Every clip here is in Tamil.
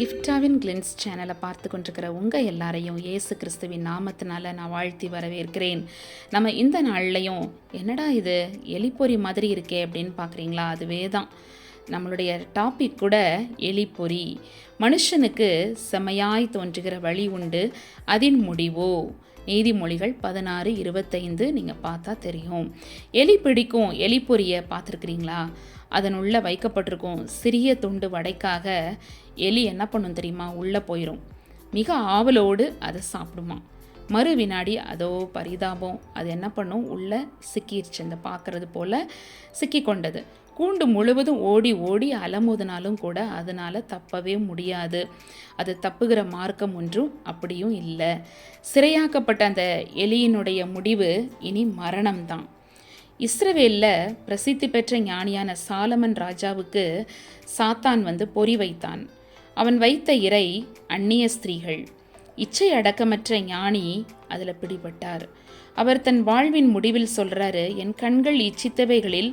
கிஃப்டாவின் கிளின்ஸ் சேனலை பார்த்து கொண்டிருக்கிற உங்கள் எல்லாரையும் இயேசு கிறிஸ்துவின் நாமத்தினால நான் வாழ்த்தி வரவேற்கிறேன். நம்ம இந்த நாள்லையும் என்னடா இது எலிப்பொறி மாதிரி இருக்கே அப்படின்னு பார்க்குறீங்களா? அதுவே தான் நம்மளுடைய டாபிக் கூட எலிப்பொறி. மனுஷனுக்கு செம்மையாய் தோன்றுகிற வழி உண்டு, அதின் முடிவோ. நீதிமொழிகள் 16:25 நீங்கள் பார்த்தா தெரியும். எலி பிடிக்கும் எலிப்பொரியை பார்த்துருக்குறீங்களா? அதனுள்ள வைக்கப்பட்டிருக்கும் சிறிய துண்டு வடைக்காக எலி என்ன பண்ணும் தெரியுமா? உள்ளே போயிடும். மிக ஆவலோடு அதை சாப்பிடுமா. மறு வினாடி அதோ பரிதாபம், அது என்ன பண்ணும்? உள்ளே சிக்கிருச்சு. இந்த பார்க்குறது போல் சிக்கி கொண்டது. கூண்டு முழுவதும் ஓடி ஓடி அலமோதினாலும் கூட அதனால் தப்பவே முடியாது. அது தப்புகிற மார்க்கம் ஒன்றும் அப்படியும் இல்லை. சிறையாக்கப்பட்ட அந்த எலியினுடைய முடிவு இனி மரணம்தான். இஸ்ரவேலில் பிரசித்தி பெற்ற ஞானியான சாலமன் ராஜாவுக்கு சாத்தான் பொறி வைத்தான். அவன் வைத்த இறை அந்நிய ஸ்திரீகள். இச்சை அடக்கமற்ற ஞானி அதில் பிடிபட்டார். அவர் தன் வாழ்வின் முடிவில் சொல்கிறாரு, என் கண்கள் இச்சித்தவைகளில்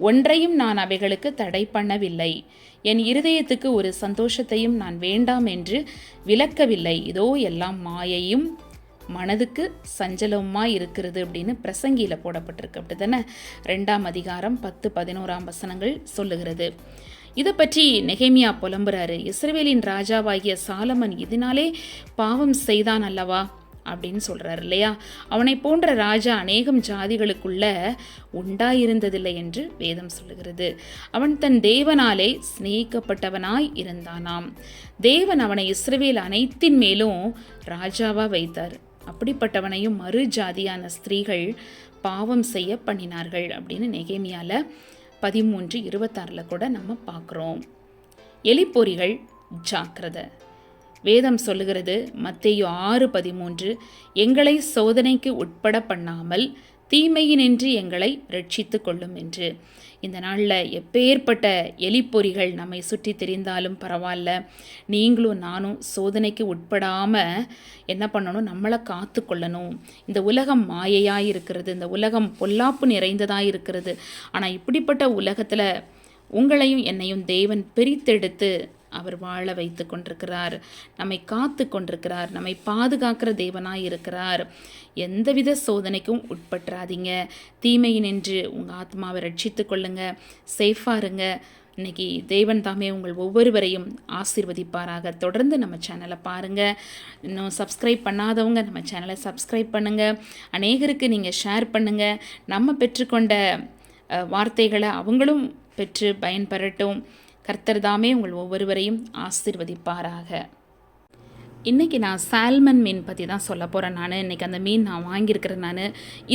ஒன்றையும் நான் அவைகளுக்கு தடை பண்ணவில்லை. என் இருதயத்துக்கு ஒரு சந்தோஷத்தையும் நான் வேண்டாம் என்று விலக்கவில்லை. இதோ எல்லாம் மாயையும் மனதுக்கு சஞ்சலமாக இருக்கிறது அப்படின்னு பிரசங்கியில் போடப்பட்டிருக்கு. அப்படி தானே 2ஆம் அதிகாரம் 10-11 வசனங்கள் சொல்லுகிறது. இதை பற்றி நெகேமியா புலம்புறாரு. இஸ்ரவேலின் ராஜாவாகிய சாலமன் இதனாலே பாவம் செய்தான் அல்லவா அப்படின்னு சொல்கிறார் இல்லையா? அவனை போன்ற ராஜா அநேகம் ஜாதிகளுக்குள்ள உண்டாயிருந்ததில்லை என்று வேதம் சொல்லுகிறது. அவன் தன் தேவனாலே சிநேகிக்கப்பட்டவனாய் இருந்தானாம். தேவன் அவனை இஸ்ரவேல் அனைத்தின் மேலும் ராஜாவா வைத்தார். அப்படிப்பட்டவனையும் மறு ஜாதியான ஸ்திரீகள் பாவம் செய்ய பண்ணினார்கள் அப்படின்னு நெகேமியால 13:26 கூட நம்ம பார்க்குறோம். எலிப்பொறிகள் ஜாக்கிரதை. வேதம் சொல்லுகிறது மத்தேயு 6:13, எங்களை சோதனைக்கு உட்பட பண்ணாமல் தீமையினின்று எங்களை ரட்சித்து கொள்ளும் என்று. இந்த நாளில் எப்பேற்பட்ட எலிப்பொறிகள் நம்மை சுற்றி தெரிந்தாலும் பரவாயில்ல, நீங்களும் நானும் சோதனைக்கு உட்படாமல் என்ன பண்ணணும்? நம்மளை காத்து கொள்ளணும். இந்த உலகம் மாயையாக இருக்கிறது, இந்த உலகம் பொல்லாப்பு நிறைந்ததாக இருக்கிறது. ஆனால் இப்படிப்பட்ட உலகத்தில் உங்களையும் என்னையும் தேவன் பிரித்தெடுத்து அவர் வாழ வைத்து கொண்டிருக்கிறார். நம்மை காத்து கொண்டிருக்கிறார். நம்மை பாதுகாக்கிற தேவனாய் இருக்கிறார். எந்தவித சோதனைக்கும் உட்பட்டுறாதீங்க. தீமையினின்று உங்கள் ஆத்மாவை ரட்சித்து கொள்ளுங்க. சேஃபாக இருங்க. இன்னைக்கு தேவன் தாமே உங்கள் ஒவ்வொருவரையும் ஆசீர்வதிப்பாராக. தொடர்ந்து நம்ம சேனலை பாருங்கள். இன்னும் சப்ஸ்கிரைப் பண்ணாதவங்க நம்ம சேனலை சப்ஸ்கிரைப் பண்ணுங்கள். அநேகருக்கு நீங்கள் ஷேர் பண்ணுங்கள். நம்ம பெற்றுக்கொண்ட வார்த்தைகளை அவங்களும் பெற்று பயன்பெறட்டும். கர்த்தர் தாமே உங்கள் ஒவ்வொருவரையும் ஆசீர்வதிப்பாராக. இன்றைக்கி நான் சால்மன் மீன் பற்றி தான் சொல்ல போகிறேன். இன்றைக்கி அந்த மீன் நான் வாங்கியிருக்கிறேன்.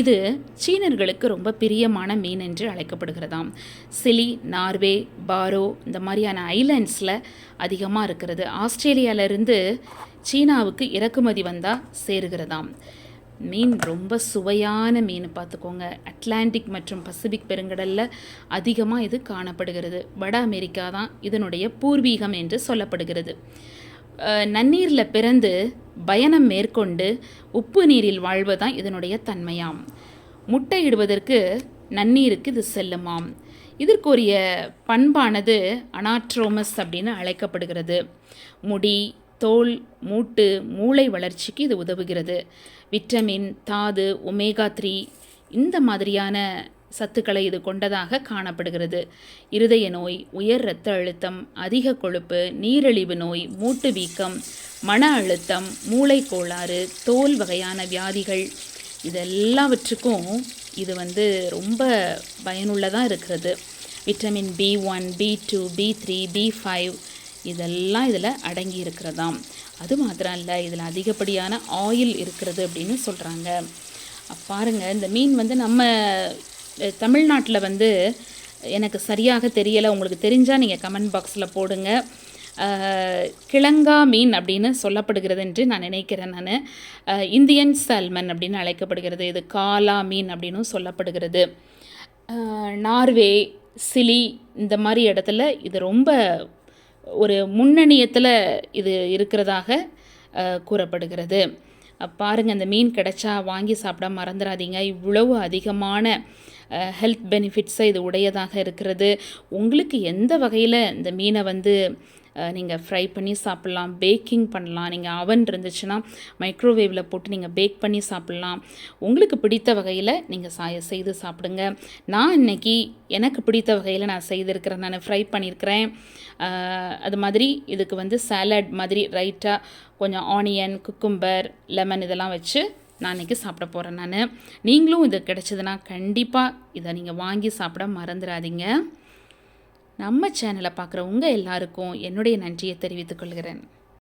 இது சீனர்களுக்கு ரொம்ப பிரியமான மீன் என்று அழைக்கப்படுகிறதாம். சிலி, நார்வே, பாரோ இந்த மாதிரியான ஐலண்ட்ஸில் அதிகமாக இருக்கிறது. ஆஸ்திரேலியாவிலேருந்து சீனாவுக்கு இறக்குமதி வந்தால் சேருகிறதாம். மீன் ரொம்ப சுவையான மீன், பார்த்துக்கோங்க. அட்லாண்டிக் மற்றும் பசிபிக் பெருங்கடலில் அதிகமாக இது காணப்படுகிறது. வட அமெரிக்கா தான் இதனுடைய பூர்வீகம் என்று சொல்லப்படுகிறது. நன்னீரில் பிறந்து பயணம் மேற்கொண்டு உப்பு நீரில் வாழ்வதுதான் இதனுடைய தன்மையாம். முட்டையிடுவதற்கு நன்னீருக்கு இது செல்லுமாம். இதற்குரிய பண்பானது அனாட்ரோமஸ் அப்படின்னு அழைக்கப்படுகிறது. முடி, தோல், மூட்டு, மூளை வளர்ச்சிக்கு இது உதவுகிறது. விட்டமின், தாது, ஒமேகா 3 இந்த மாதிரியான சத்துக்களை இது கொண்டதாக காணப்படுகிறது. இருதய நோய், உயர் இரத்த அழுத்தம், அதிக கொழுப்பு, நீரிழிவு நோய், மூட்டு வீக்கம், மன அழுத்தம், மூளை கோளாறு, தோல் வகையான வியாதிகள் இதெல்லாவற்றுக்கும் இது ரொம்ப பயனுள்ளதாக இருக்கிறது. Vitamin B1, B2, B3, B5 இதெல்லாம் இதில் அடங்கி இருக்கிறதாம். அது மாத்திரம் இல்லை, இதில் அதிகப்படியான ஆயில் இருக்கிறது அப்படின்னு சொல்கிறாங்க. பாருங்கள், இந்த மீன் நம்ம தமிழ்நாட்டில் எனக்கு சரியாக தெரியலை. உங்களுக்கு தெரிஞ்சால் நீங்கள் கமெண்ட் பாக்ஸில் போடுங்க. கிழங்கா மீன் அப்படின்னு சொல்லப்படுகிறது என்று நான் நினைக்கிறேன். இந்தியன் சால்மன் அப்படின்னு அழைக்கப்படுகிறது. இது காலா மீன் அப்படின்னு சொல்லப்படுகிறது. நார்வே, சிலி இந்த மாதிரி இடத்துல இது ரொம்ப ஒரு முன்னணியத்தில் இது இருக்கிறதாக கூறப்படுகிறது. பாருங்கள், அந்த மீன் கிடைச்சா வாங்கி சாப்பிட மறந்துடாதீங்க. இவ்வளவு அதிகமான ஹெல்த் பெனிஃபிட்ஸை இது உடையதாக இருக்கிறது. உங்களுக்கு எந்த வகையில் இந்த மீனை நீங்கள் ஃப்ரை பண்ணி சாப்பிட்லாம், பேக்கிங் பண்ணலாம். நீங்கள் அவன் இருந்துச்சுன்னா மைக்ரோவேவில் போட்டு நீங்கள் பேக் பண்ணி சாப்பிட்லாம். உங்களுக்கு பிடித்த வகையில் நீங்கள் செய்து சாப்பிடுங்க. நான் இன்னைக்கு எனக்கு பிடித்த வகையில் நான் செய்திருக்கிறேன். நான் ஃப்ரை பண்ணியிருக்கிறேன். அது மாதிரி இதுக்கு வந்து சாலட் மாதிரி ரைட்டாக கொஞ்சம் ஆனியன், குக்கும்பர், லெமன் இதெல்லாம் வச்சு நான் இன்றைக்கி சாப்பிட போகிறேன். நீங்களும் இது கிடச்சிதுன்னா கண்டிப்பாக இதை நீங்கள் வாங்கி சாப்பிட மறந்துடாதீங்க. நம்ம சேனலை பார்க்குற உங்கள் எல்லாருக்கும் என்னுடைய நன்றியை தெரிவித்துக் கொள்கிறேன்.